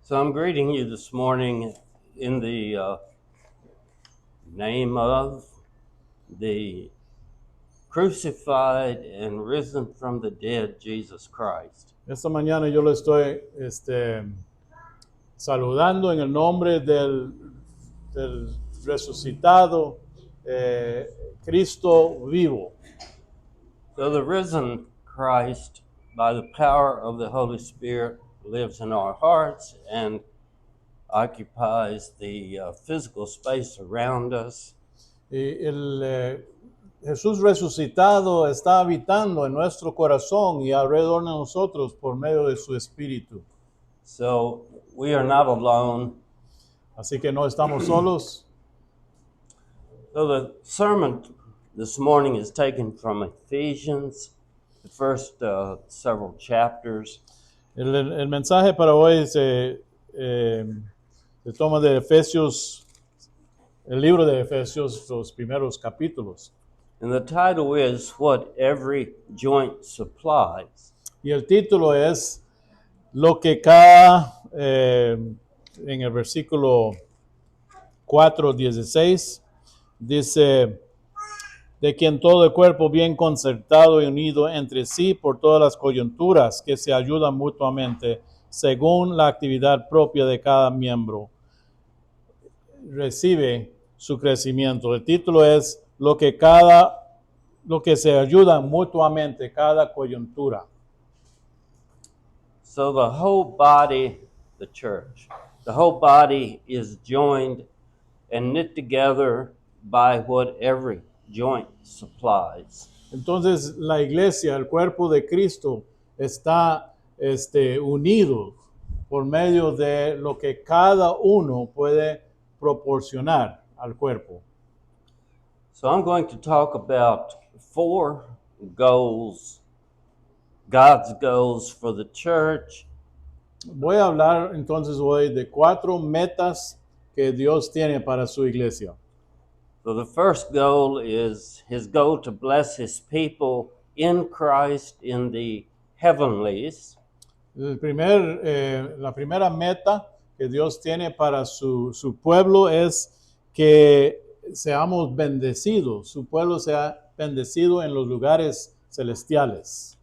So I'm greeting you this morning in the name of the crucified and risen from the dead Jesus Christ. Esta mañana yo lo estoy saludando en el nombre del resucitado Cristo vivo. So the risen Christ, by the power of the Holy Spirit, lives in our hearts and occupies the physical space around us. Y Jesús resucitado está habitando en nuestro corazón y alrededor de nosotros por medio de su Espíritu. So we are not alone. Así que no estamos solos. So the sermon this morning is taken from Ephesians, the first several chapters. El mensaje para hoy se toma de Efesios, el libro de Efesios, los primeros capítulos. And the title is What Every Joint Supplies. Y el título es Lo que cada, en el versículo 4:16, dice, de quien todo el cuerpo bien concertado y unido entre sí por todas las coyunturas que se ayudan mutuamente según la actividad propia de cada miembro, recibe su crecimiento. El título es lo que se ayuda mutuamente, cada coyuntura. So the whole body, the church, the whole body is joined and knit together by what every joint supplies. Entonces la iglesia, el cuerpo de Cristo, está unido por medio de lo que cada uno puede proporcionar al cuerpo. So I'm going to talk about 4 goals, God's goals for the church. Voy a hablar entonces hoy de 4 metas que Dios tiene para su iglesia. So the first goal is his goal to bless his people in Christ in the heavenlies. La primera meta que Dios tiene para su pueblo es que seamos bendecidos, su pueblo sea bendecido en los lugares celestiales.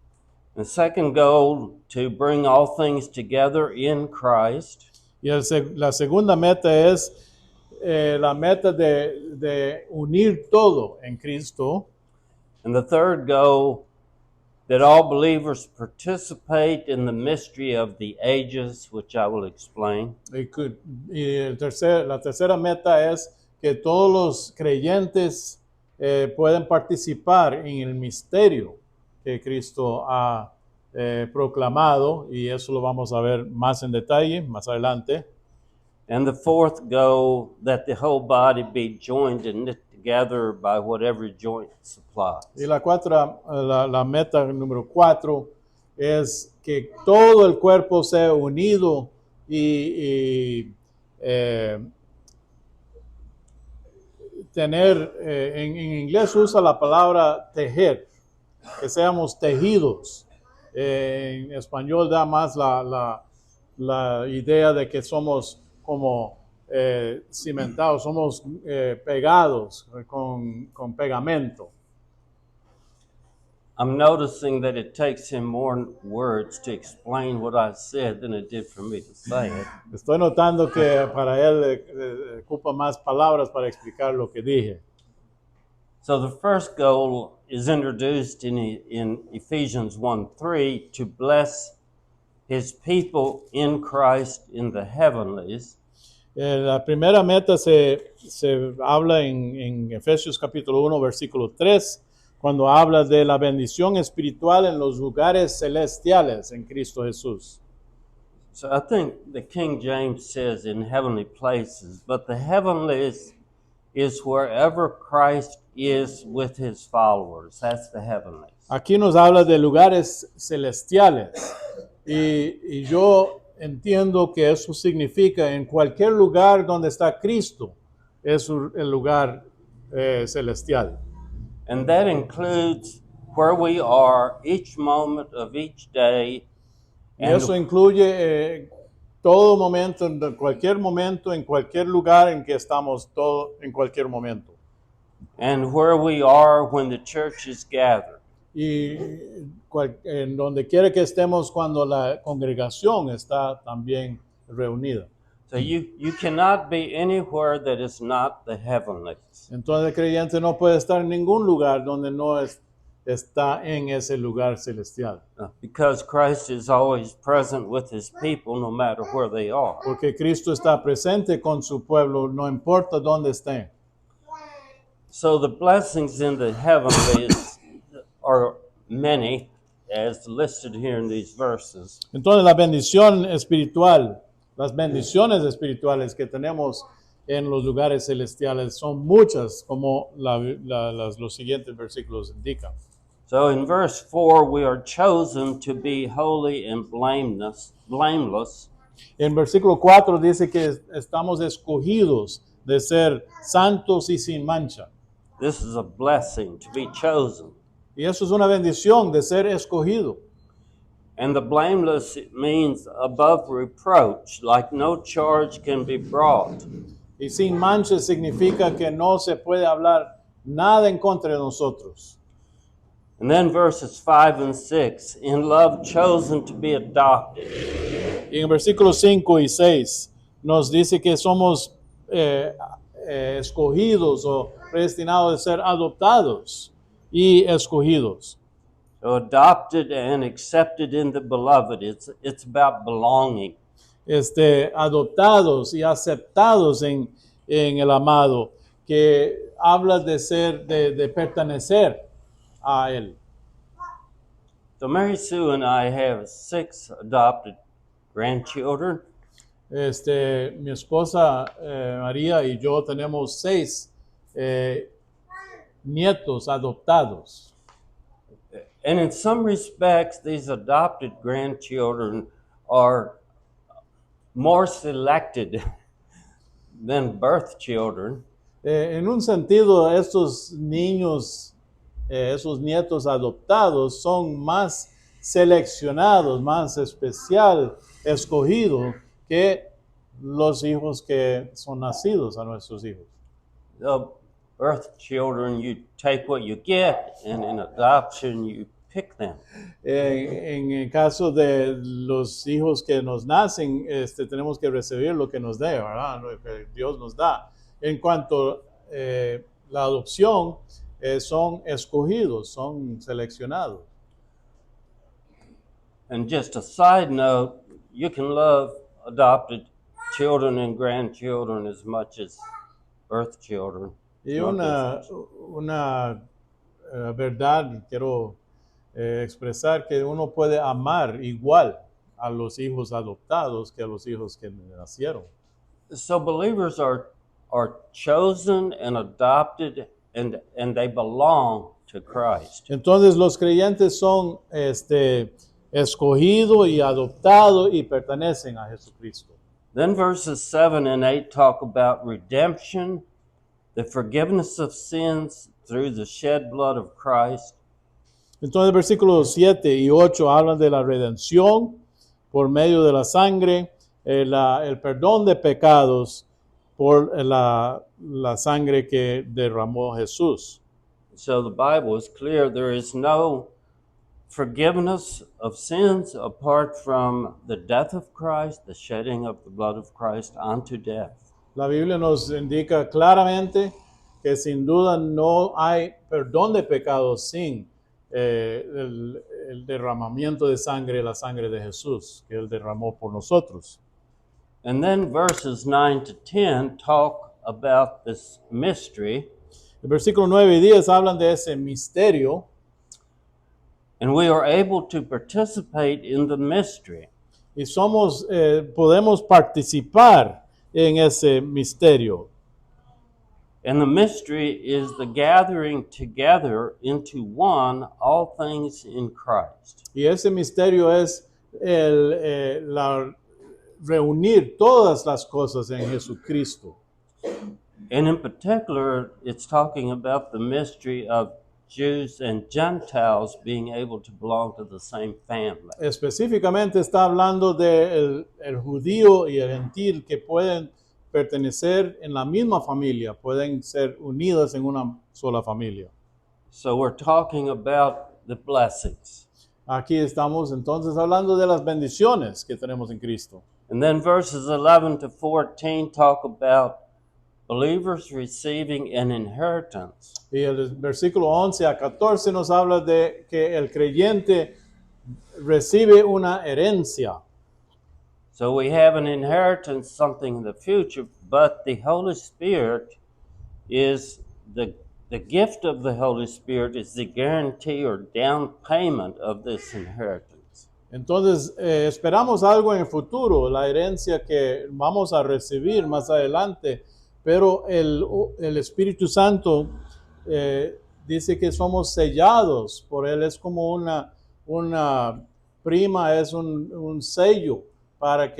The second goal, to bring all things together in Christ. Y la segunda meta es la meta de unir todo en Cristo. And the third goal, that all believers participate in the mystery of the ages, which I will explain. La tercera meta es que todos los creyentes pueden participar en el misterio que Cristo ha proclamado, y eso lo vamos a ver más en detalle más adelante. And the fourth goal, that the whole body be joined and knit together by what every joint supplies. Y la meta número 4 es que todo el cuerpo sea unido y tener, en inglés usa la palabra tejer, que seamos tejidos. En español da más la idea de que somos como cimentados, somos pegados con pegamento. I'm noticing that it takes him more words to explain what I said than it did for me to say it. Estoy notando que para él ocupa más palabras para explicar lo que dije. So the first goal is introduced in Ephesians 1:3, to bless his people in Christ in the heavenlies. La primera meta se habla en Efesios capítulo 1, versículo 3, cuando habla de la bendición espiritual en los lugares celestiales en Cristo Jesús. So I think the King James says in heavenly places, but the heavenlies is wherever Christ is with his followers. That's the heavenlies. Aquí nos habla de lugares celestiales y yo entiendo que eso significa en cualquier lugar donde está Cristo es el lugar celestial. And that includes where we are each moment of each day. Y eso incluye todo momento, en cualquier lugar en que estamos, todo en cualquier momento. and where we are when the church is gathered. Y en donde quiera que estemos cuando la congregación está también reunida. So you cannot be anywhere that is not the heavenlies. Entonces el creyente no puede estar en ningún lugar donde no está en ese lugar celestial. Because Christ is always present with his people no matter where they are. Porque Cristo está presente con su pueblo, no importa dónde estén. So the blessings in the heavenlies are many, as listed here in these verses. Entonces la bendición espiritual, las bendiciones espirituales que tenemos en los lugares celestiales son muchas, como los siguientes versículos indican. So in verse 4, we are chosen to be holy and blameless. En versículo 4 dice que estamos escogidos de ser santos y sin mancha. This is a blessing to be chosen. Y eso es una bendición de ser escogido. And the blameless means above reproach, like no charge can be brought. Y sin mancha significa que no se puede hablar nada en contra de nosotros. And then verses 5 and 6, in love chosen to be adopted. Y en versículos 5 y 6 nos dice que somos escogidos o predestinados de ser adoptados y escogidos. So adopted and accepted in the beloved, it's about belonging. Adoptados y aceptados en el amado, que habla de ser, de pertenecer a él. So Mary Sue and I have 6 adopted grandchildren. Mi esposa María y yo tenemos 6 nietos adoptados. And in some respects, these adopted grandchildren are more selected than birth children. En un sentido, estos niños, esos nietos adoptados son más seleccionados, más especial, escogidos que los hijos que son nacidos a nuestros hijos. The birth children, you take what you get, and in adoption, you pick them. En el caso de los hijos que nos nacen, tenemos que recibir lo que nos dé, ¿verdad? Lo que Dios nos da. En cuanto a la adopción, son escogidos, son seleccionados. And just a side note, you can love adopted children and grandchildren as much as birth children. Y No una verdad quiero expresar que uno puede amar igual a los hijos adoptados que a los hijos que nacieron. So believers are chosen and adopted, and they belong to Christ. Entonces los creyentes son escogidos y adoptados y pertenecen a Jesucristo. Then verses 7 and 8 talk about redemption, the forgiveness of sins through the shed blood of Christ. Entonces versículos 7 y 8 hablan de la redención por medio de la sangre, el perdón de pecados por la sangre que derramó Jesús. So the Bible is clear, there is no forgiveness of sins apart from the death of Christ, the shedding of the blood of Christ unto death. La Biblia nos indica claramente que sin duda no hay perdón de pecados sin el derramamiento de sangre, la sangre de Jesús, que Él derramó por nosotros. And then verses 9 to 10 talk about this mystery. El versículo 9 y 10 hablan de ese misterio. And we are able to participate in the mystery. Y podemos participar en ese misterio. And the mystery is the gathering together into one all things in Christ. Y ese misterio es reunir todas las cosas en Jesucristo. And in particular, it's talking about the mystery of Jews and Gentiles being able to belong to the same family. Específicamente está hablando de el judío y el gentil que pueden pertenecer en la misma familia, pueden ser unidos en una sola familia. So we're talking about the blessings. Aquí estamos entonces hablando de las bendiciones que tenemos en Cristo. And then verses 11 to 14 talk about believers receiving an inheritance. Y el versículo 11 a 14 nos habla de que el creyente recibe una herencia. So we have an inheritance, something in the future, but the Holy Spirit is the gift of the Holy Spirit is the guarantee or down payment of this inheritance. Entonces, esperamos algo en el futuro, la herencia que vamos a recibir más adelante, pero el Espíritu Santo dice que somos sellados por Él, es como una prima, es un sello para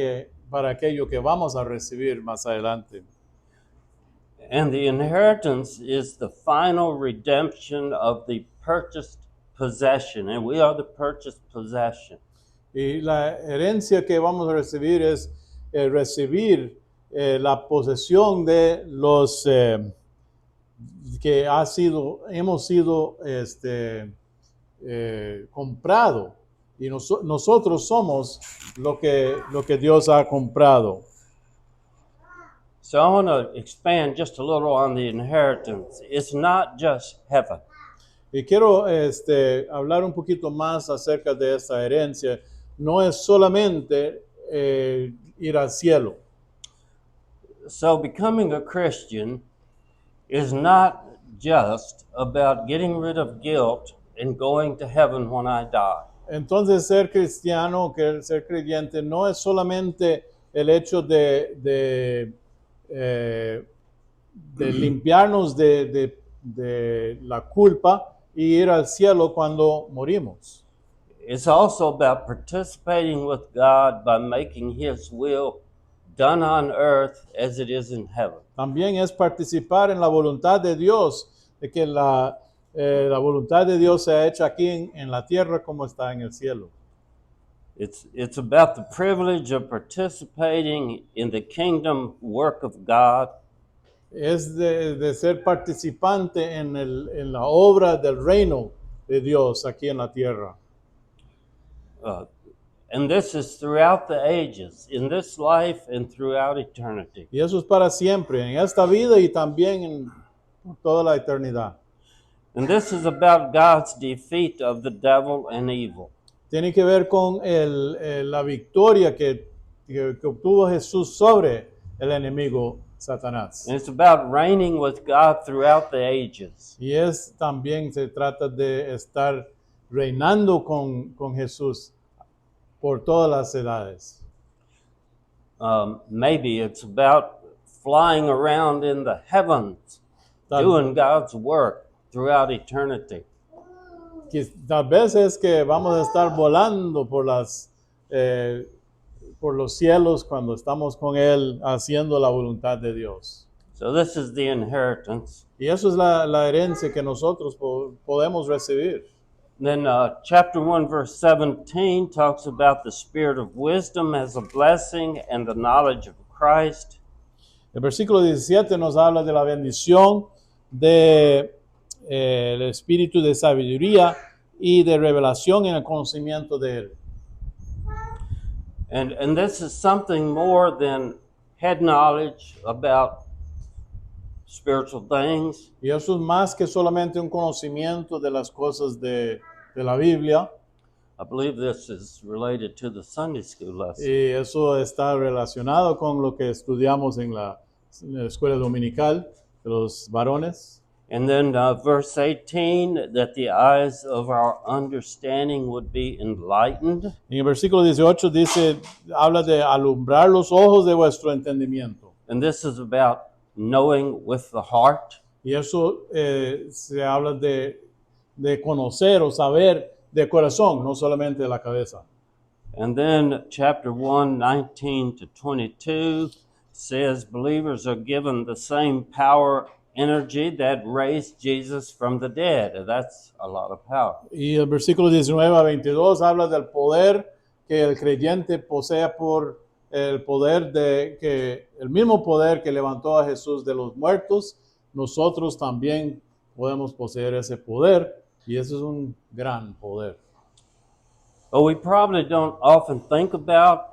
aquello que vamos a recibir más adelante. And the inheritance is the final redemption of the purchased possession, and we are the purchased possession. Y la herencia que vamos a recibir es recibir la posesión de los que hemos sido comprado. Y nosotros somos lo que Dios ha comprado. So I want to expand just a little on the inheritance. It's not just heaven. Y quiero hablar un poquito más acerca de esta herencia. No es solamente ir al cielo. So becoming a Christian is not just about getting rid of guilt and going to heaven when I die. Entonces, ser cristiano, ser creyente, no es solamente el hecho de limpiarnos de la culpa y ir al cielo cuando morimos. It's also about participating with God by making His will done on earth as it is in heaven. También es participar en la voluntad de Dios, de que la voluntad de Dios sea hecha aquí en la tierra como está en el cielo. It's about the privilege of participating in the kingdom work of God. Es de ser participante en la obra del reino de Dios aquí en la tierra. And this is throughout the ages, in this life and throughout eternity. Y eso es para siempre, en esta vida y también por toda la eternidad. And this is about God's defeat of the devil and evil. Tiene que ver con la victoria que obtuvo Jesús sobre el enemigo Satanás. And it's about reigning with God throughout the ages. Y también se trata de estar reinando con Jesús por todas las edades. Maybe it's about flying around in the heavens, doing God's work throughout eternity. Tal vez es que vamos a estar volando por los cielos cuando estamos con Él haciendo la voluntad de Dios. So this is the inheritance. Y eso es la herencia que nosotros podemos recibir. Then chapter 1 verse 17 talks about the spirit of wisdom as a blessing and the knowledge of Christ. El versículo 17 nos habla de la bendición del espíritu de sabiduría y de revelación en el conocimiento de Él. And this is something more than head knowledge about spiritual things. Y eso es más que solamente un conocimiento de las cosas de la Biblia. I believe this is related to the Sunday school lesson. Y eso está relacionado con lo que estudiamos en la escuela dominical de los varones. And then verse 18, that the eyes of our understanding would be enlightened. En el versículo 18 habla de alumbrar los ojos de vuestro entendimiento. And this is about knowing with the heart. Y eso se habla de conocer o saber de corazón, no solamente de la cabeza. And then chapter 1, 19 to 22 says believers are given the same power energy that raised Jesus from the dead. That's a lot of power. Y el versículo 19 a 22 habla del poder que el creyente posea por el poder el mismo poder que levantó a Jesús de los muertos, nosotros también podemos poseer ese poder y ese es un gran poder. But we probably don't often think about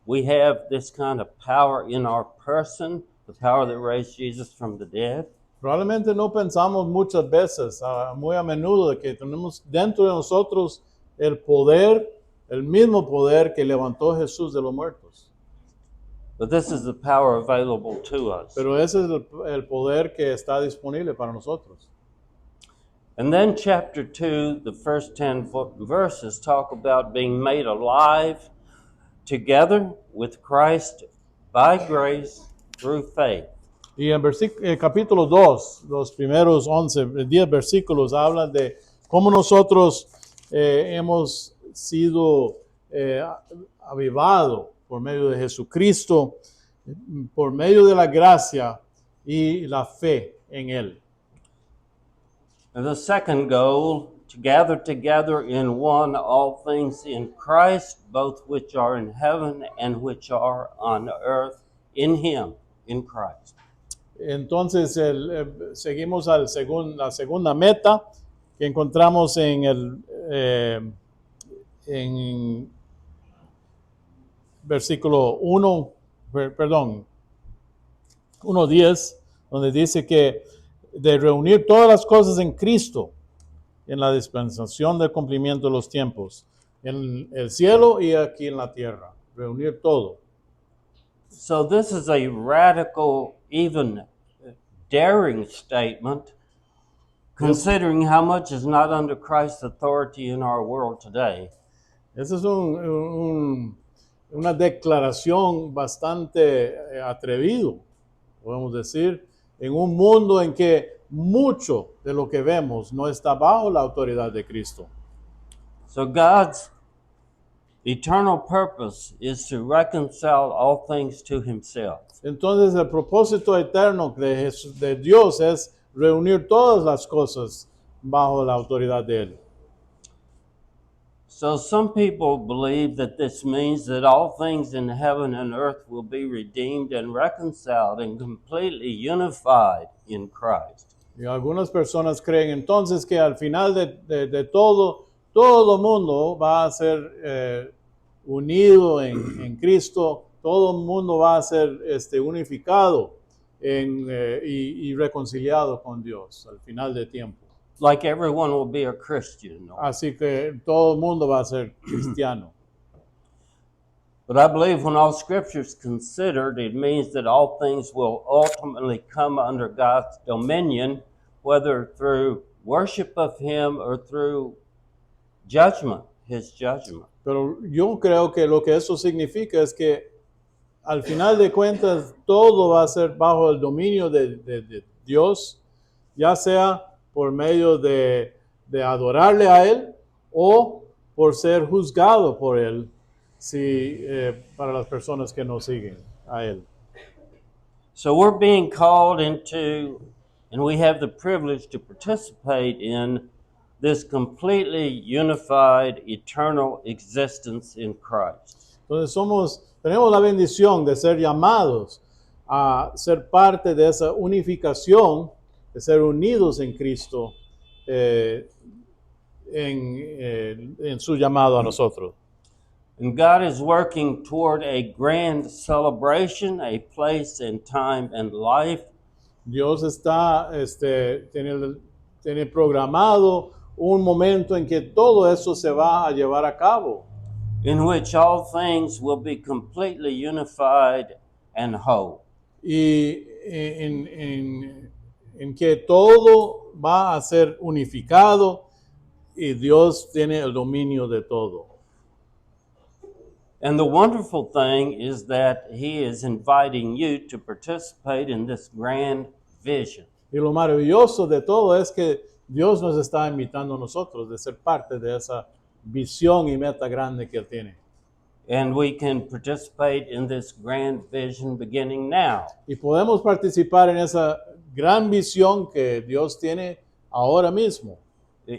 we have this kind of power in our person, the power that raised Jesus from the dead. Probablemente no pensamos muchas veces, muy a menudo, de que tenemos dentro de nosotros el poder, el mismo poder que levantó a Jesús de los muertos. But this is the power available to us. Pero ese es el poder que está disponible para nosotros. And then chapter 2, the first 10 verses talk about being made alive together with Christ by grace through faith. Y en capítulo 2, los primeros 10 versículos hablan de cómo nosotros hemos sido avivados por medio de Jesucristo, por medio de la gracia y la fe en Él. And the second goal, to gather together in one all things in Christ, both which are in heaven and which are on earth, in Him, in Christ. Entonces seguimos la segunda meta que encontramos en versículo 1:10, donde dice que de reunir todas las cosas en Cristo, en la dispensación del cumplimiento de los tiempos, en el cielo y aquí en la tierra, reunir todo. So this is a radical, even daring statement, considering how much is not under Christ's authority in our world today. Esa es una declaración bastante atrevido, podemos decir, en un mundo en que mucho de lo que vemos no está bajo la autoridad de Cristo. So God's eternal purpose is to reconcile all things to Himself. Entonces el propósito eterno de Dios es reunir todas las cosas bajo la autoridad de Él. So some people believe that this means that all things in heaven and earth will be redeemed and reconciled and completely unified in Christ. Y algunas personas creen entonces que al final de todo mundo va a ser unido en Cristo, todo el mundo va a ser unificado y reconciliado con Dios al final de tiempo. Like everyone will be a Christian. No? Así que todo el mundo va a ser cristiano. But I believe when all Scripture is considered, it means that all things will ultimately come under God's dominion, whether through worship of Him or through judgment, His judgment. Pero yo creo que lo que eso significa es que al final de cuentas todo va a ser bajo el dominio de Dios, ya sea por medio de adorarle a Él o por ser juzgado por Él, para las personas que no siguen a Él. So we're being called into, and we have the privilege to participate in this completely unified, eternal existence in Christ. Entonces tenemos la bendición de ser llamados a ser parte de esa unificación, de ser unidos en Cristo en su llamado a nosotros. And God is working toward a grand celebration, a place and time and life. Dios tiene programado un momento en que todo eso se va a llevar a cabo. In which all things will be completely unified and whole. Y en que todo va a ser unificado y Dios tiene el dominio de todo. And the wonderful thing is that He is inviting you to participate in this grand vision. Y lo maravilloso de todo es que Dios nos está invitando a nosotros de ser parte de esa visión y meta grande que Él tiene. And we can participate in this grand vision beginning now. Y podemos participar en esa gran visión que Dios tiene ahora mismo.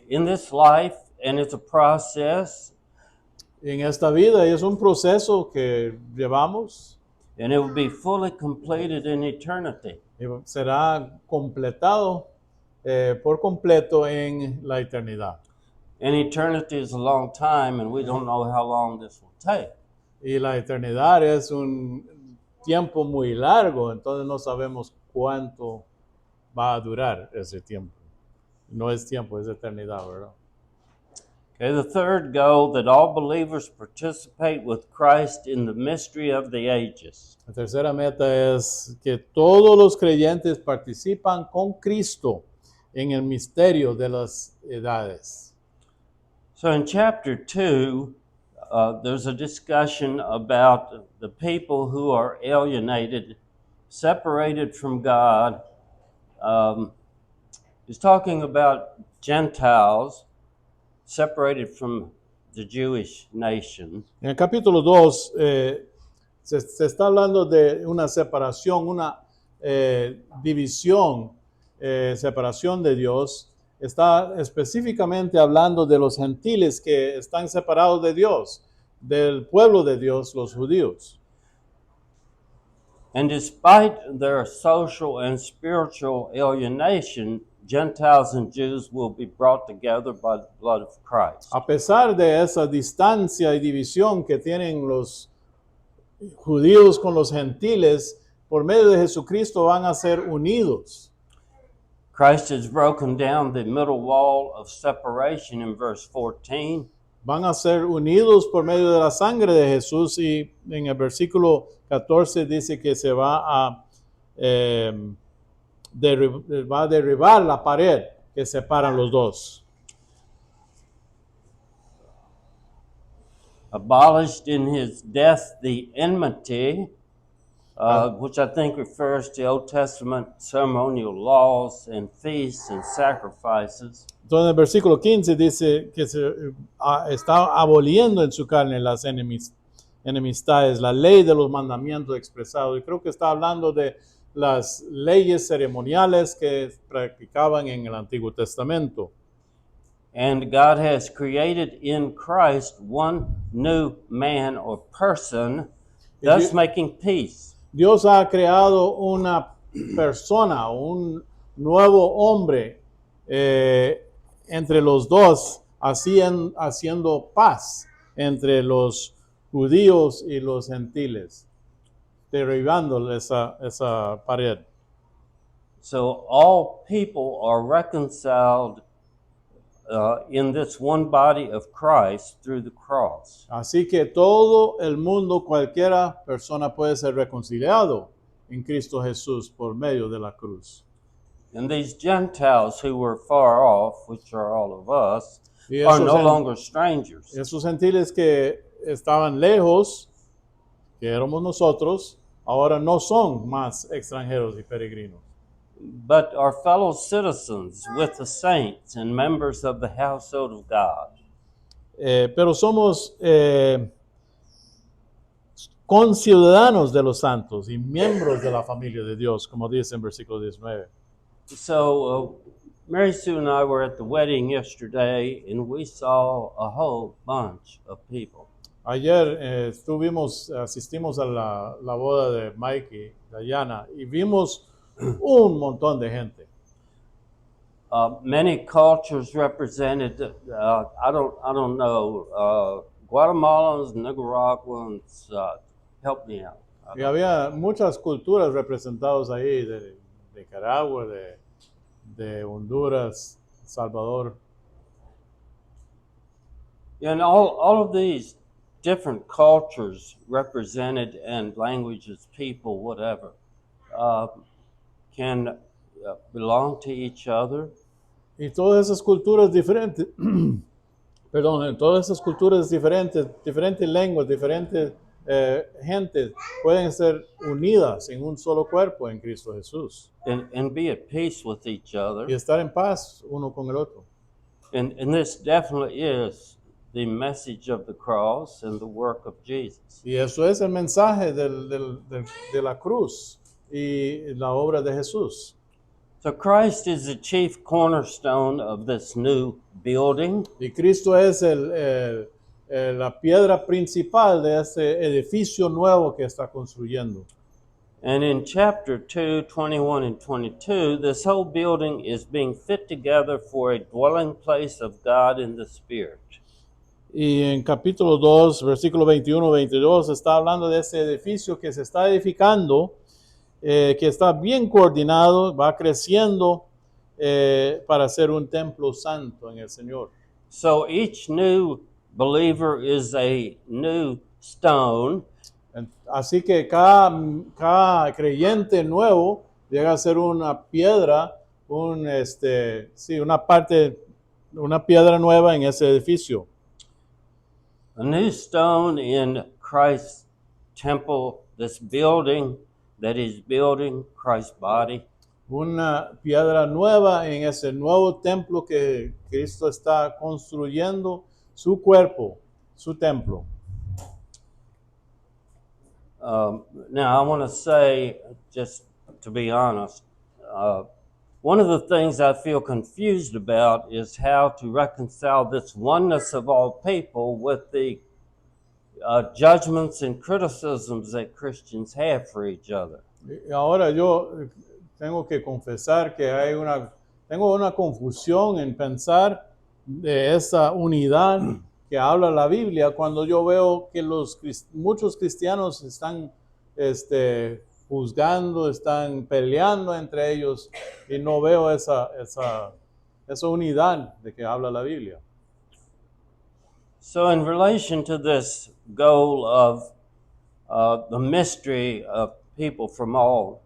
In this life, and it's a process, En esta vida y es un proceso que llevamos and it will be fully completed in eternity. y será completado por completo en la eternidad. And eternity is a long time, and we don't know how long this will take. Y la eternidad es un tiempo muy largo, entonces no sabemos cuánto va a durar ese tiempo. No es tiempo, es eternidad, ¿verdad? Okay, the third goal, that all believers participate with Christ in the mystery of the ages. La tercera meta es que todos los creyentes participan con Cristo en el misterio de las edades. So in chapter 2, there's a discussion about the people who are alienated, separated from God. He's talking about Gentiles separated from the Jewish nation. En el capítulo 2 se está hablando de una separación, una división, separación de Dios. Está específicamente hablando de los gentiles que están separados de Dios, del pueblo de Dios, los judíos. And despite their social and spiritual alienation, Gentiles and Jews will be brought together by the blood of Christ. A pesar de esa distancia y división que tienen los judíos con los gentiles, por medio de Jesucristo van a ser unidos. Christ has broken down the middle wall of separation in verse 14. Van a ser unidos por medio de la sangre de Jesús y en el versículo 14 dice que se va a derribar la pared que separan los dos. Abolished in his death the enmity, which I think refers to Old Testament ceremonial laws and feasts and sacrifices. Entonces, en el versículo 15 dice que está aboliendo en su carne las enemistades, la ley de los mandamientos expresados. Y creo que está hablando de las leyes ceremoniales que practicaban en el Antiguo Testamento. And God has created in Christ one new man or person, thus making peace. Dios ha creado una persona, un nuevo hombre entre los dos, haciendo paz entre los judíos y los gentiles, derribando esa pared. So all people are reconciled in this one body of Christ through the cross. Así que todo el mundo, cualquiera persona puede ser reconciliado en Cristo Jesús por medio de la cruz. And these Gentiles who were far off, which are all of us, Y are no longer strangers. esos gentiles que estaban lejos, que éramos nosotros, ahora no son más extranjeros y peregrinos, But are fellow citizens with the saints and members of the household of God. pero somos conciudadanos de los santos y miembros de la familia de Dios, como dice en versículo 19. So Mary Sue and I were at the wedding yesterday, and we saw a whole bunch of people. Ayer asistimos a la boda de Mike y Diana y vimos un montón de gente. Many cultures represented. I don't know. Guatemalans, Nicaraguans. Help me out. Y había muchas culturas representadas ahí, de Nicaragua, de Honduras, Salvador. And all of these different cultures represented, and languages, people, whatever, can belong to each other. Y todas esas culturas diferentes, perdón, todas esas culturas diferentes lenguas, diferentes gentes, pueden ser unidas en un solo cuerpo en Cristo Jesús. And be at peace with each other. Y estar en paz uno con el otro. And this definitely is the message of the cross and the work of Jesus. Y eso es el mensaje de la cruz y la obra de Jesús. So Christ is the chief cornerstone of this new building. Y Cristo es la piedra principal de este edificio nuevo que está construyendo. And in chapter 2, 21 and 22, this whole building is being fit together for a dwelling place of God in the Spirit. Y en capítulo 2, versículo 21-22, está hablando de ese edificio que se está edificando, que está bien coordinado, va creciendo para ser un templo santo en el Señor. So each new believer is a new stone, Así que cada creyente nuevo llega a ser una piedra, una piedra nueva en ese edificio. a new stone in Christ's temple, this building that he's building, Christ's body. Una piedra nueva en ese nuevo templo que Cristo está construyendo, su cuerpo, su templo. Now, I want to say, just to be honest, one of the things I feel confused about is how to reconcile this oneness of all people with the judgments and criticisms that Christians have for each other. Y ahora yo tengo que confesar que tengo una confusión en pensar de esa unidad que habla la Biblia cuando yo veo que muchos cristianos están juzgando, están peleando entre ellos y no veo esa unidad de que habla la Biblia. So, in relation to this goal of the mystery of people from all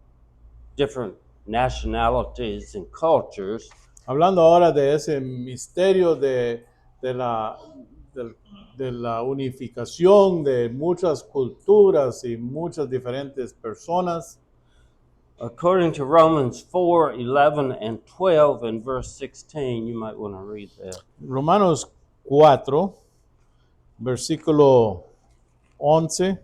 different nationalities and cultures, Hablando ahora de ese misterio de la unificación de muchas culturas y muchas diferentes personas, according to Romans 4, 11, and 12, and verse 16, you might want to read that. Romanos 4, versículo 11.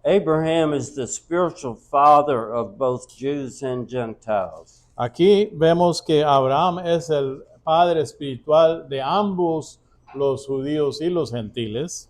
Abraham is the spiritual father of both Jews and Gentiles. Aquí vemos que Abraham es el padre espiritual de ambos los judíos y los gentiles.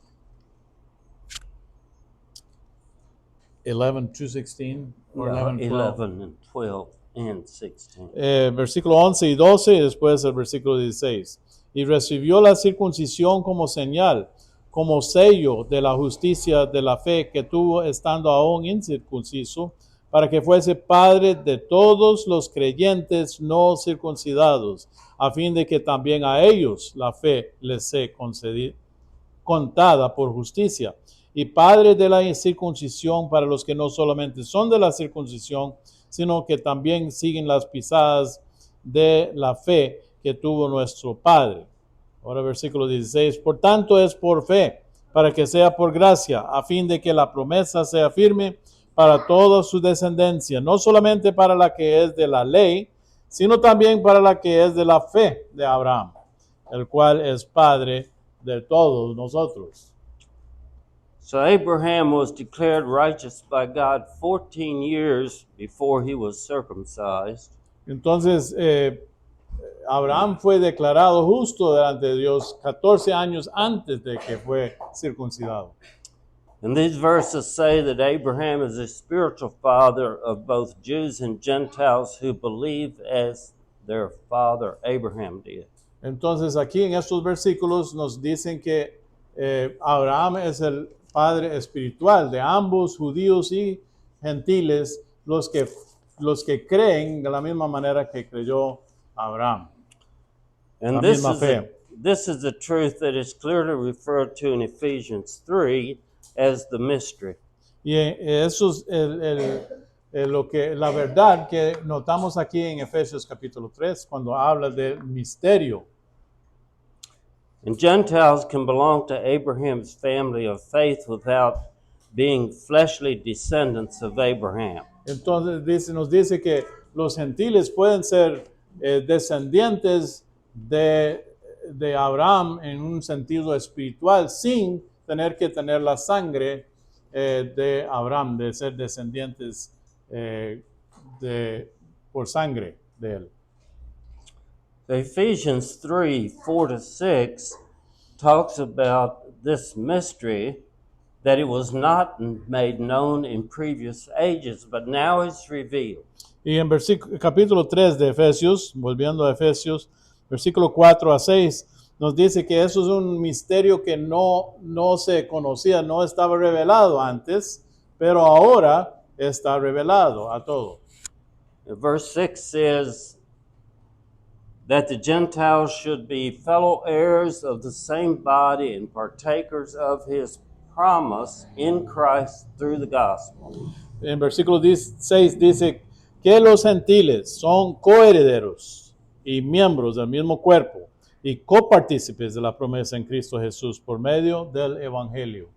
11 to 16 or 11, 12. 11 and 12 and 16. Versículo 11 y 12 y después el versículo 16. Y recibió la circuncisión como señal, como sello de la justicia de la fe que tuvo estando aún incircunciso, para que fuese padre de todos los creyentes no circuncidados, a fin de que también a ellos la fe les sea contada por justicia, y padre de la circuncisión para los que no solamente son de la circuncisión, sino que también siguen las pisadas de la fe que tuvo nuestro Padre. Ahora versículo 16, por tanto es por fe, para que sea por gracia, a fin de que la promesa sea firme para toda su descendencia, no solamente para la que es de la ley, sino también para la que es de la fe de Abraham, el cual es Padre de todos nosotros. So Abraham was declared righteous by God 14 years before he was circumcised. Entonces, Abraham fue declarado justo delante de Dios 14 años antes de que fue circuncidado. And these verses say that Abraham is a spiritual father of both Jews and Gentiles who believe as their father Abraham did. Entonces, aquí en estos versículos nos dicen que Abraham es el padre espiritual de ambos judíos y gentiles, los que creen de la misma manera que creyó Abraham. And this is the truth that is clearly referred to in Ephesians 3 as the mystery. Y eso es la verdad que notamos aquí en Efesios capítulo 3 cuando habla del misterio. And Gentiles can belong to Abraham's family of faith without being fleshly descendants of Abraham. Entonces nos dice que los gentiles pueden ser descendientes de de Abraham en un sentido espiritual sin tener que tener la sangre de Abraham, de ser descendientes por sangre de él. So Ephesians 3:4-6 talks about this mystery, that it was not made known in previous ages, but now is revealed. Y en capítulo 3 de Efesios, volviendo a Efesios, versículo 4 a 6, nos dice que eso es un misterio que no se conocía, no estaba revelado antes, pero ahora está revelado a todos. Verse 6 says that the Gentiles should be fellow heirs of the same body and partakers of his promise in Christ through the gospel. En versículo 6 dice que los gentiles son coherederos y miembros del mismo cuerpo y copartícipes de la promesa en Cristo Jesús por medio del evangelio.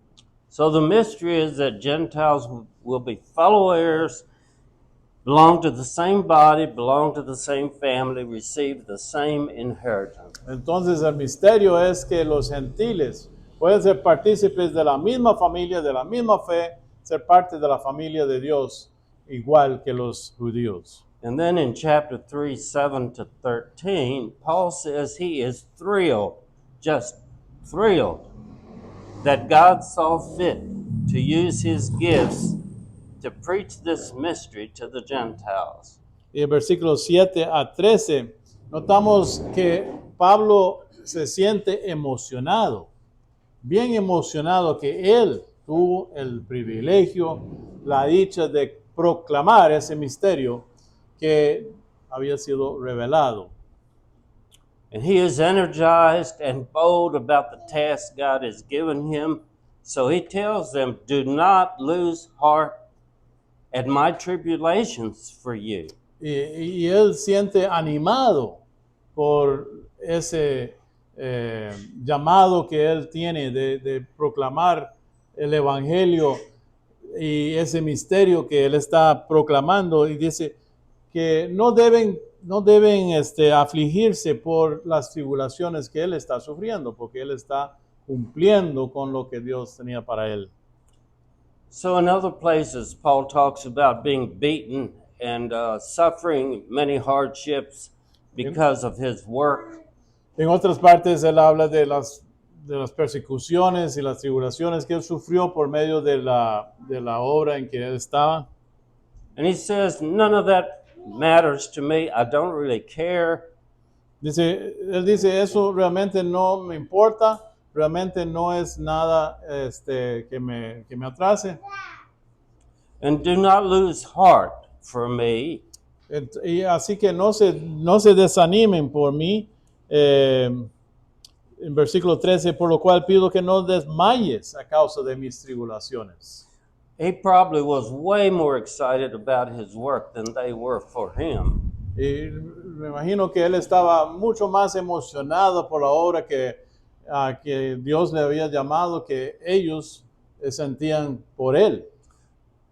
So the mystery is that Gentiles will be fellow heirs, belong to the same body, belong to the same family, receive the same inheritance. Entonces el misterio es que los gentiles pueden ser partícipes de la misma familia, de la misma fe, ser parte de la familia de Dios, igual que los judíos. And then in chapter 3, 7-13, Paul says he is thrilled, just thrilled, that God saw fit to use his gifts to preach this mystery to the Gentiles. Y en versículos 7 a 13, notamos que Pablo se siente emocionado, bien emocionado que él tuvo el privilegio, la dicha de proclamar ese misterio que había sido revelado. And he is energized and bold about the task God has given him. So he tells them, do not lose heart at my tribulations for you. Y él siente animado por ese llamado que él tiene de proclamar el evangelio y ese misterio que él está proclamando, y dice que no deben afligirse por las tribulaciones que él está sufriendo, porque él está cumpliendo con lo que Dios tenía para él. So in other places, Paul talks about being beaten and suffering many hardships because of his work. En otras partes él habla de las persecuciones y las tribulaciones que él sufrió por medio de la obra en que él estaba. And he says, none of that matters to me. I don't really care. Él dice, eso realmente no me importa, realmente no es nada que me atrase. And do not lose heart for me. Y así que no se desanimen por mí. En versículo 13, por lo cual pido que no desmayes a causa de mis tribulaciones. He probably was way more excited about his work than they were for him. Y me imagino que él estaba mucho más emocionado por la obra que Dios le había llamado, que ellos sentían por él.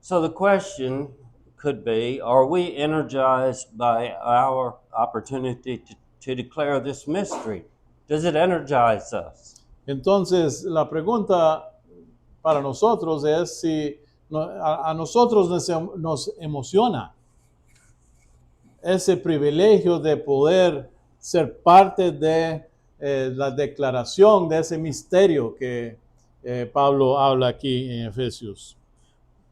So the question could be, are we energized by our opportunity to declare this mystery? Does it energize us? Entonces, la pregunta para nosotros es si a nosotros nos emociona ese privilegio de poder ser parte de la declaración de ese misterio que Pablo habla aquí en Efesios.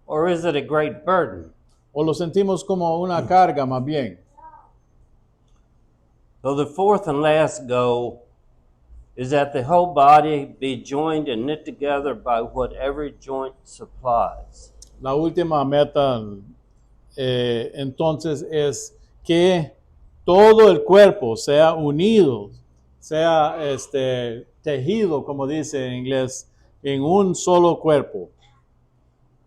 Or is it a great burden? O lo sentimos como una carga más bien. So the fourth and last goal is that the whole body be joined and knit together by what every joint supplies. La última meta entonces es que todo el cuerpo sea unido, sea tejido, como dice en inglés, en un solo cuerpo.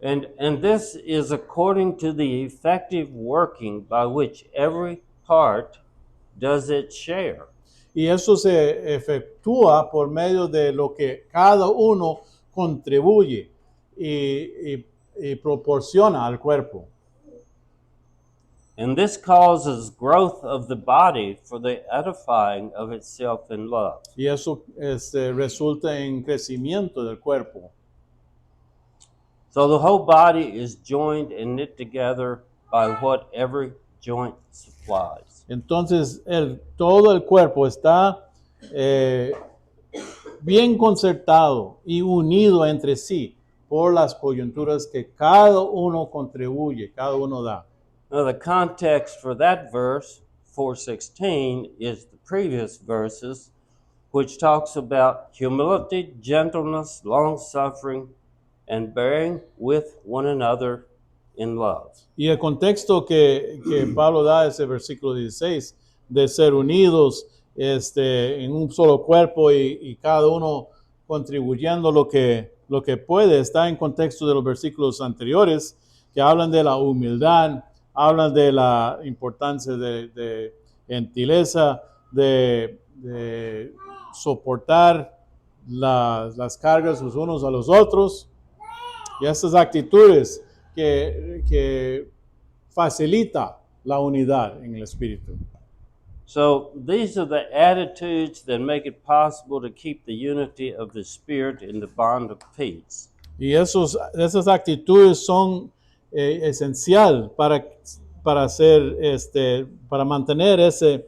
And this is according to the effective working by which every part does its share. Y eso se efectúa por medio de lo que cada uno contribuye y proporciona al cuerpo. And this causes growth of the body for the edifying of itself in love. Y eso resulta en crecimiento del cuerpo. So the whole body is joined and knit together by what every joint supplies. Entonces, todo el cuerpo está bien concertado y unido entre sí por las coyunturas que cada uno contribuye, cada uno da. Now the context for that verse, 4:16, is the previous verses, which talks about humility, gentleness, long-suffering, and bearing with one another in love. Y el contexto que Pablo da ese versículo 16, de ser unidos en un solo cuerpo y cada uno contribuyendo lo que puede, está en contexto de los versículos anteriores que hablan de la humildad, hablan de la importancia de gentileza, de soportar las cargas los unos a los otros, y esas actitudes que facilita la unidad en el espíritu. So these are the attitudes that make it possible to keep the unity of the Spirit in the bond of peace. Y esas actitudes son esencial para mantener ese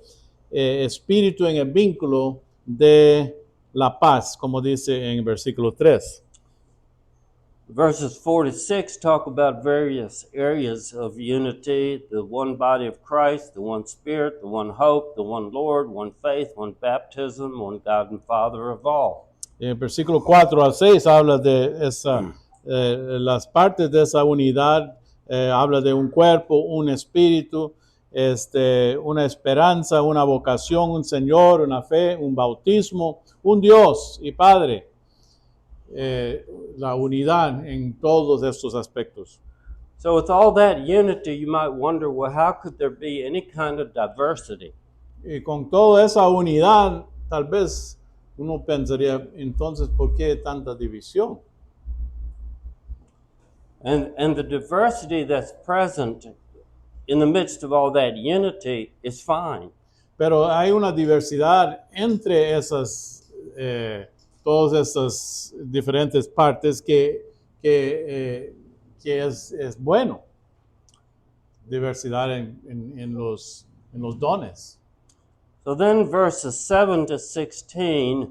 espíritu en el vínculo de la paz, como dice en el versículo 3. Verses 4 to 6 talk about various areas of unity, the one body of Christ, the one Spirit, the one hope, the one Lord, one faith, one baptism, one God and Father of all. En el versículo 4 al 6 habla de las partes de esa unidad, habla de un cuerpo, un espíritu, una esperanza, una vocación, un Señor, una fe, un bautismo, un Dios y Padre. La unidad en todos estos aspectos. So with all that unity, you might wonder, well, how could there be any kind of diversity? Y con toda esa unidad, tal vez uno pensaría, entonces, ¿por qué tanta división? And the diversity that's present in the midst of all that unity is fine. Pero hay una diversidad entre todas esas diferentes partes que es bueno. Diversidad en los dones. So then verses 7 to 16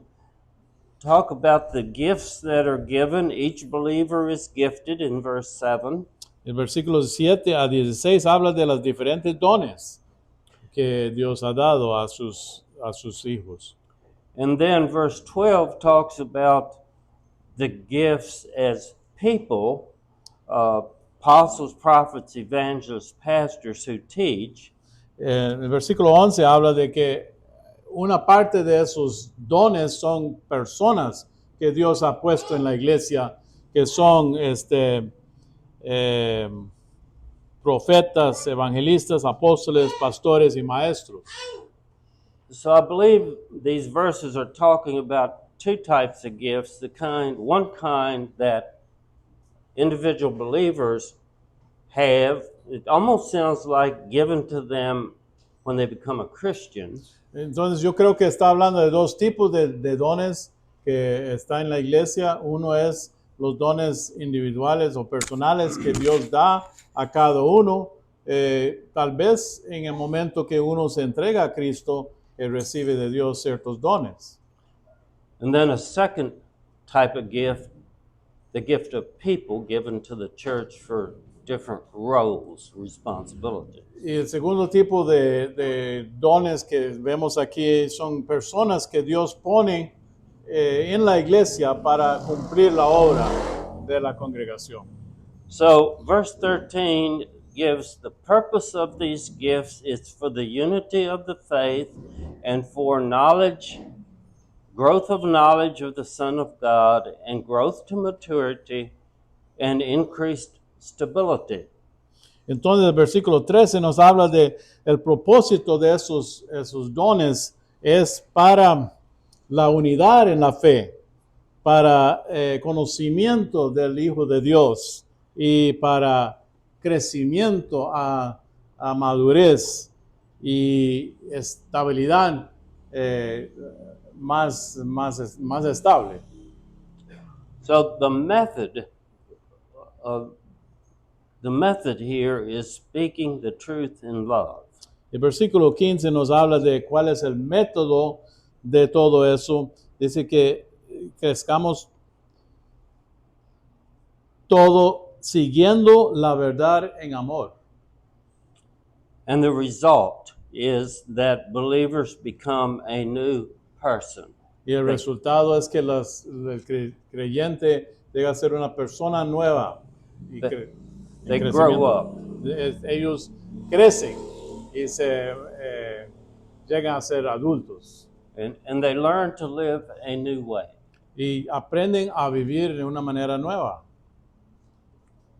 talk about the gifts that are given. Each believer is gifted in verse 7. El versículo 7 a 16 habla de los diferentes dones que Dios ha dado a sus hijos. And then verse 12 talks about the gifts as people, apostles, prophets, evangelists, pastors who teach. El versículo 11 habla de que una parte de esos dones son personas que Dios ha puesto en la iglesia, que son profetas, evangelistas, apóstoles, pastores y maestros. So I believe these verses are talking about two types of gifts. One kind that individual believers have, it almost sounds like given to them when they become a Christian. Entonces yo creo que está hablando de dos tipos de dones que está en la iglesia. Uno es los dones individuales o personales que Dios da a cada uno. Tal vez en el momento que uno se entrega a Cristo, recibe de Dios ciertos dones. And then a second type of gift, the gift of people given to the church for different roles, responsibility. Y el segundo tipo de dones que vemos aquí son personas que Dios pone en la iglesia para cumplir la obra de la congregación. So verse 13 gives the purpose of these gifts. It's for the unity of the faith and for knowledge, growth of knowledge of the Son of God, and growth to maturity and increased stability. Entonces el versículo 13 nos habla de el propósito de esos dones es para la unidad en la fe, para conocimiento del Hijo de Dios y para crecimiento a a madurez y estabilidad más estable. So uh, the method here is speaking the truth in love. El versículo 15 nos habla de cuál es el método de todo eso. Dice que crezcamos todo siguiendo la verdad en amor. And the result is that believers become a new person. Y el resultado es que el creyente llega a ser una persona nueva. Y They en grow crecimiento. up. Ellos crecen y llegan a ser adultos. And they learn to live a new way. Y aprenden a vivir de una manera nueva.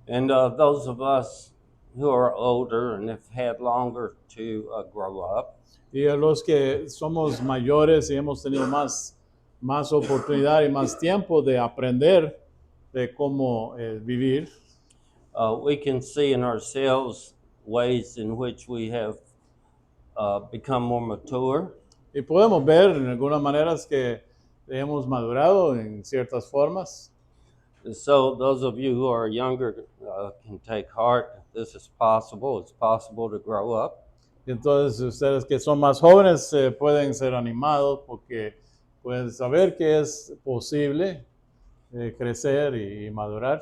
And those of us who are older and have had longer to grow up, Y a los que somos mayores y hemos tenido más oportunidad y más tiempo de aprender de cómo vivir, we can see in ourselves ways in which we have become more mature. y podemos ver en algunas maneras que hemos madurado en ciertas formas. So those of you who are younger can take heart. This is possible. It's possible to grow up. Y entonces ustedes que son más jóvenes pueden ser animados porque pueden saber que es posible crecer y madurar.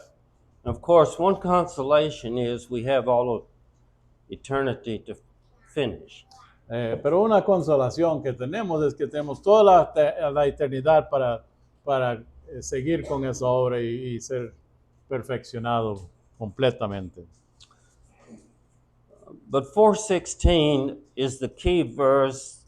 Of course, one consolation is we have all of eternity to finish. Pero una consolación que tenemos es que tenemos toda la eternidad para seguir con esa obra y ser perfeccionado completamente. But 4:16 is the key verse.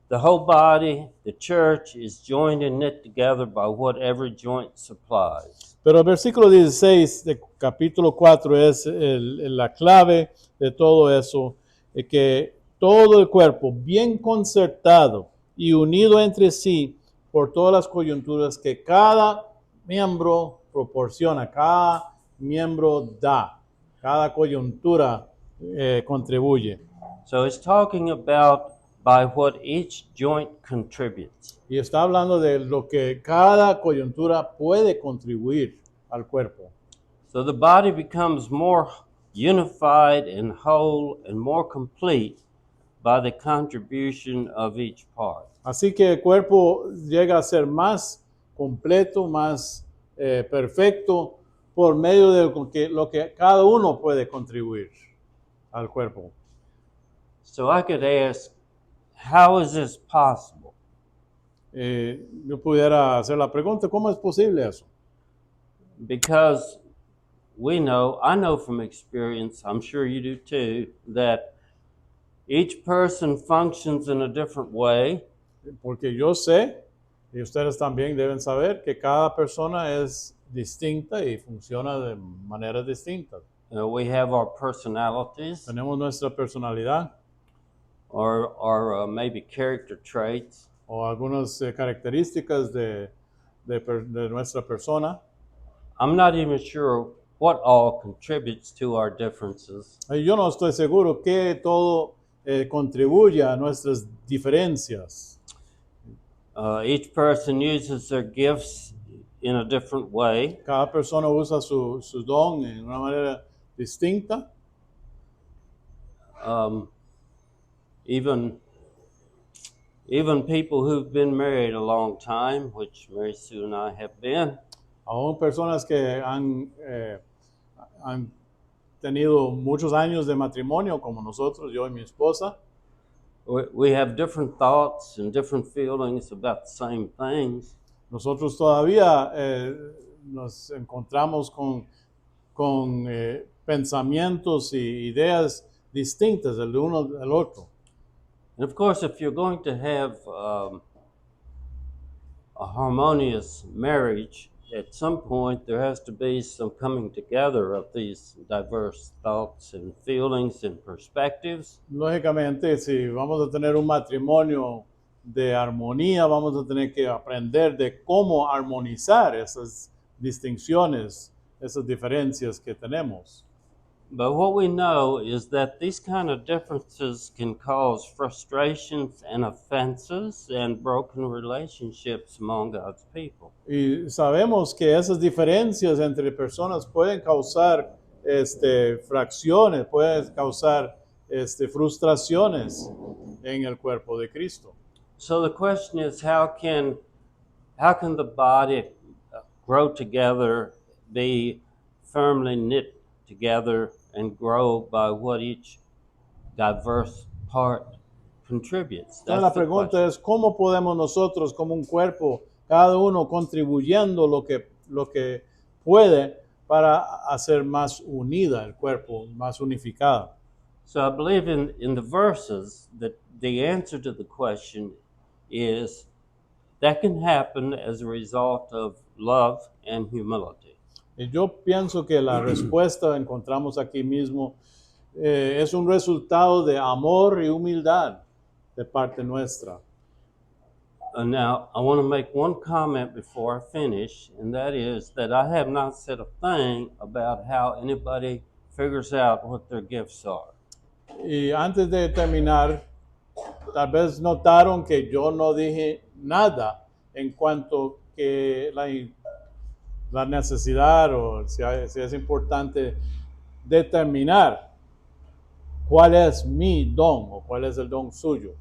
The whole body, the church, is joined and knit together by what every joint supplies. Pero el versículo 16 de capítulo 4 es la clave de todo eso, que todo el cuerpo bien concertado y unido entre sí por todas las coyunturas que cada miembro proporciona, cada miembro da, cada coyuntura contribuye. So it's talking about by what each joint contributes. Y está hablando de lo que cada coyuntura puede contribuir al cuerpo. So the body becomes more unified and whole and more complete by the contribution of each part. Así que el cuerpo llega a ser más completo, más perfecto por medio de lo que cada uno puede contribuir al cuerpo. So I could ask, how is this possible? Yo pudiera hacer la pregunta, ¿cómo es posible eso? Because I know from experience, I'm sure you do too, that each person functions in a different way. Porque yo sé, y ustedes también deben saber, que cada persona es distinta y funciona de maneras distintas. We have our personalities Tenemos nuestra personalidad or maybe character traits. o algunas características de nuestra persona. I'm not even sure what all contributes to our differences. Yo no estoy seguro que todo contribuye a nuestras diferencias. Each person uses their gifts in a different way. Cada persona usa su don en una manera distinta. Even people who've been married a long time, which Mary Sue and I have been, Aún personas que han tenido muchos años de matrimonio, como nosotros, yo y mi esposa, we have different thoughts and different feelings about the same things. nosotros todavía nos encontramos con pensamientos y ideas distintas el de uno del otro. And of course, if you're going to have a harmonious marriage, at some point there has to be some coming together of these diverse thoughts and feelings and perspectives. Lógicamente, si vamos a tener un matrimonio de armonía, vamos a tener que aprender de cómo armonizar esas distinciones, esas diferencias que tenemos. But what we know is that these kind of differences can cause frustrations and offenses and broken relationships among God's people. Y sabemos que esas diferencias entre personas pueden causar fracciones, pueden causar frustraciones en el cuerpo de Cristo. So the question is, how can the body grow together, be firmly knit together, and grow by what each diverse part contributes? Entonces That's la the pregunta question. es, ¿cómo podemos nosotros como un cuerpo, cada uno contribuyendo lo que puede para hacer más unida el cuerpo, más unificada? So I believe in the verses that the answer to the question is that can happen as a result of love and humility. Y yo pienso que la respuesta encontramos aquí mismo es un resultado de amor y humildad de parte nuestra. Now, I want to make one comment before I finish, and that is that I have not said a thing about how anybody figures out what their gifts are. Y antes de terminar, tal vez notaron que yo no dije nada en cuanto que la necesidad o si es importante determinar cuál es mi don o cuál es el don suyo.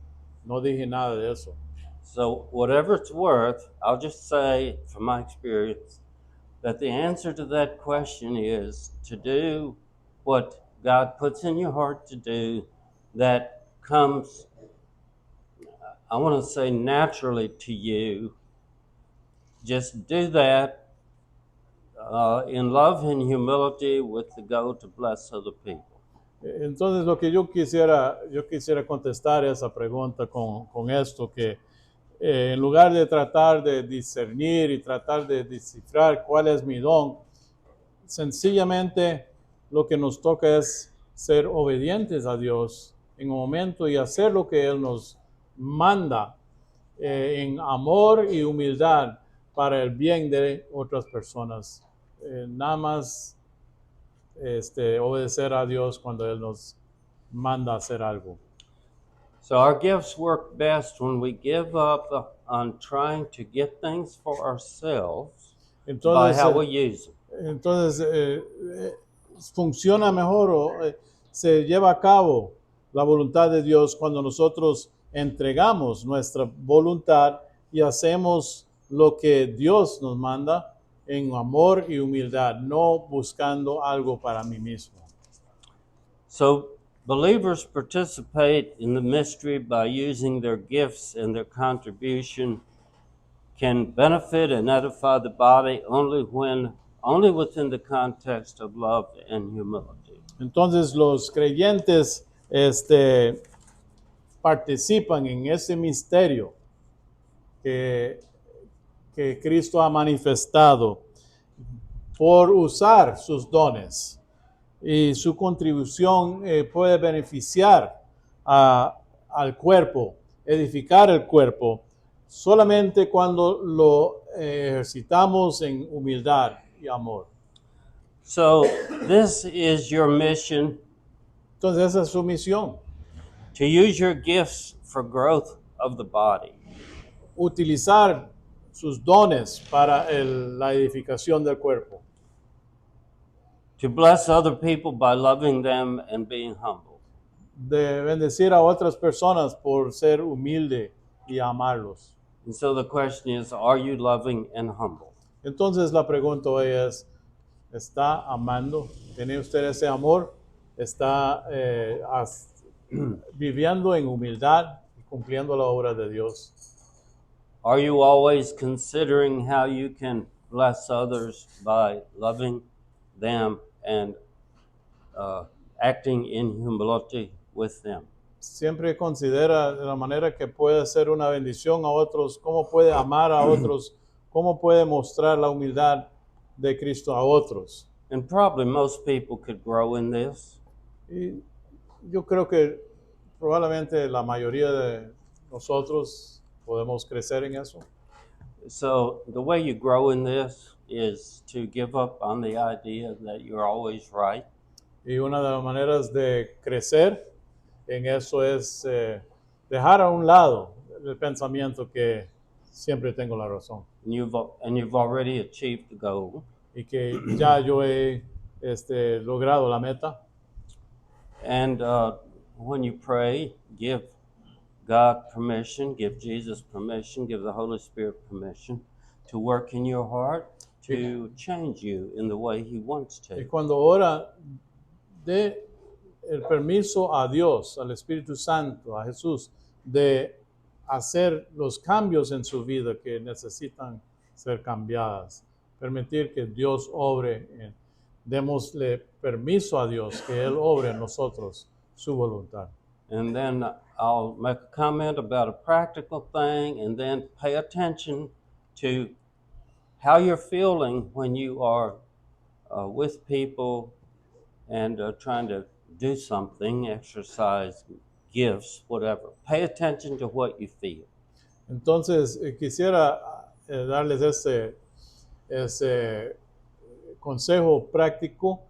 No dije nada de eso. So, whatever it's worth, I'll just say from my experience that the answer to that question is to do what God puts in your heart to do that comes, I want to say, naturally to you. Just do that in love and humility with the goal to bless other people. Entonces, lo que yo quisiera contestar esa pregunta con esto, que en lugar de tratar de discernir y tratar de descifrar cuál es mi don, sencillamente lo que nos toca es ser obedientes a Dios en un momento y hacer lo que Él nos manda en amor y humildad para el bien de otras personas. Nada más obedecer a Dios cuando Él nos manda a hacer algo. So our gifts work best when we give up on trying to get things for ourselves by Entonces, how we use them. entonces funciona mejor o se lleva a cabo la voluntad de Dios cuando nosotros entregamos nuestra voluntad y hacemos lo que Dios nos manda en amor y humildad, no buscando algo para mí mismo. So believers participate in the mystery by using their gifts, and their contribution can benefit and edify the body only within the context of love and humility. Entonces los creyentes participan en ese misterio que Cristo ha manifestado por usar sus dones, y su contribución puede beneficiar al cuerpo, edificar el cuerpo, solamente cuando lo ejercitamos en humildad y amor. So this is your mission, Entonces esa es su misión, to use your gifts for growth of the body. utilizar sus dones para la edificación del cuerpo, To bless other people by loving them and being humble. de bendecir a otras personas por ser humilde y amarlos. And so the question is, are you loving and humble? Entonces la pregunta hoy es, ¿está amando? ¿Tiene usted ese amor? ¿Está viviendo en humildad y cumpliendo la obra de Dios? Are you always considering how you can bless others by loving them and acting in humility with them? Siempre considera de la manera que puede ser una bendición a otros, cómo puede amar a otros, cómo puede mostrar la humildad de Cristo a otros. And probably most people could grow in this. Y yo creo que probablemente la mayoría de nosotros podemos crecer en eso. So the way you grow in this is to give up on the idea that you're always right. Y una de las maneras de crecer en eso es dejar a un lado el pensamiento que siempre tengo la razón and you've already achieved the goal. y que ya yo he logrado la meta. And when you pray, give God permission, give Jesus permission, give the Holy Spirit permission to work in your heart to change you in the way He wants Y to. cuando ora, dé el permiso a Dios, al Espíritu Santo, a Jesús, de hacer los cambios en su vida que necesitan ser cambiadas. Permitir que Dios obre. Démosle permiso a Dios que Él obre en nosotros su voluntad. And then I'll make a comment about a practical thing, and then pay attention to how you're feeling when you are with people and trying to do something, exercise, gifts, whatever. Pay attention to what you feel. Entonces, quisiera darles ese consejo práctico.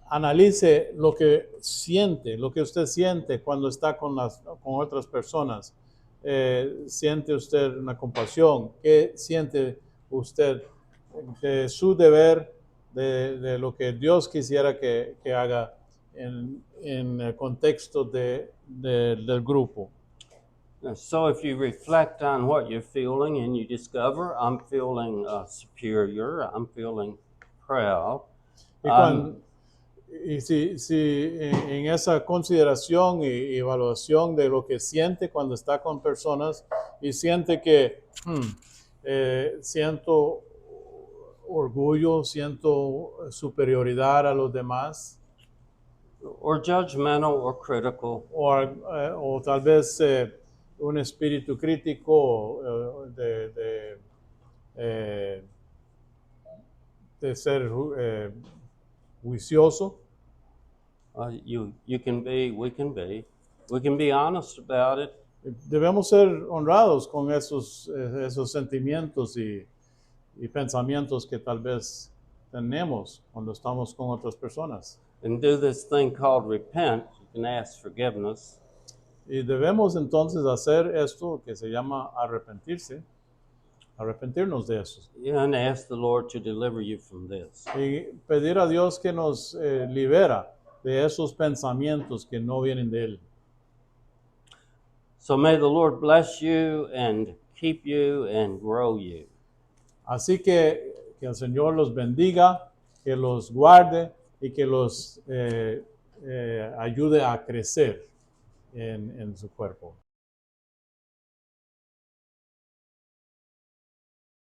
Analice lo que siente, lo que usted siente cuando está con otras personas. ¿Siente usted una compasión? ¿Qué siente usted de su deber, de lo que Dios quisiera que haga en el contexto del grupo? So if you reflect on what you're feeling and you discover, I'm feeling superior, I'm feeling proud. Y si en esa consideración y evaluación de lo que siente cuando está con personas y siente que siento orgullo, siento superioridad a los demás, Or judgmental or critical. o tal vez un espíritu crítico de ser juicioso. We can be honest about it. Debemos ser honrados con esos sentimientos y pensamientos que tal vez tenemos cuando estamos con otras personas. And do this thing called repent. You can ask forgiveness. Y debemos entonces hacer esto que se llama arrepentirnos de eso. And ask the Lord to deliver you from this. Y pedir a Dios que nos libera de esos pensamientos que no vienen de Él. So may the Lord bless you and keep you and grow you. Así que el Señor los bendiga, que los guarde y que los ayude a crecer en su cuerpo.